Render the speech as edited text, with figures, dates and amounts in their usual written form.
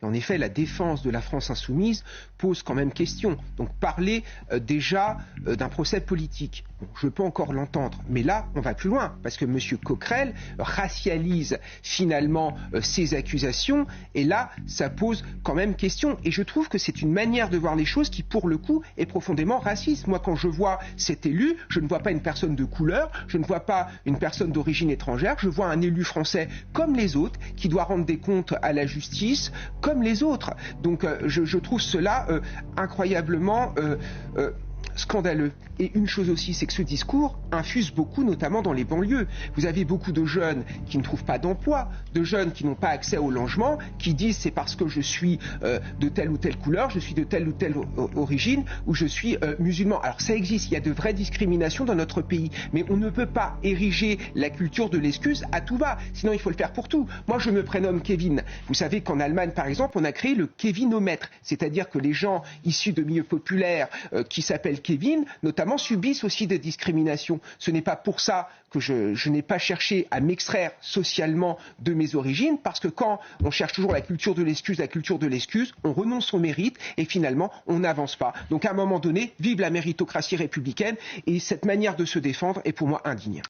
En effet, la défense de la France insoumise pose quand même question. Donc parler déjà d'un procès politique, bon, je peux encore l'entendre, mais là on va plus loin, parce que M. Coquerel racialise finalement ces accusations, et là ça pose quand même question, et je trouve que c'est une manière de voir les choses qui pour le coup est profondément raciste. Moi quand je vois cet élu, je ne vois pas une personne de couleur, je ne vois pas une personne d'origine étrangère, je vois un élu français comme les autres, qui doit rendre des comptes à la justice comme les autres. Donc je trouve cela incroyablement scandaleux. Et une chose aussi, c'est que ce discours infuse beaucoup, notamment dans les banlieues. Vous avez beaucoup de jeunes qui ne trouvent pas d'emploi, de jeunes qui n'ont pas accès au logement, qui disent c'est parce que je suis de telle ou telle couleur, je suis de telle ou telle origine, ou je suis musulman. Alors ça existe, il y a de vraies discriminations dans notre pays, mais on ne peut pas ériger la culture de l'excuse à tout va, sinon il faut le faire pour tout. Moi je me prénomme Kevin. Vous savez qu'en Allemagne par exemple, on a créé le Kevinomètre, c'est-à-dire que les gens issus de milieux populaires qui s'appellent Kevin, notamment subissent aussi des discriminations. Ce n'est pas pour ça que je n'ai pas cherché à m'extraire socialement de mes origines, parce que quand on cherche toujours la culture de l'excuse, on renonce au mérite et finalement on n'avance pas. Donc à un moment donné, vive la méritocratie républicaine, et cette manière de se défendre est pour moi indigne.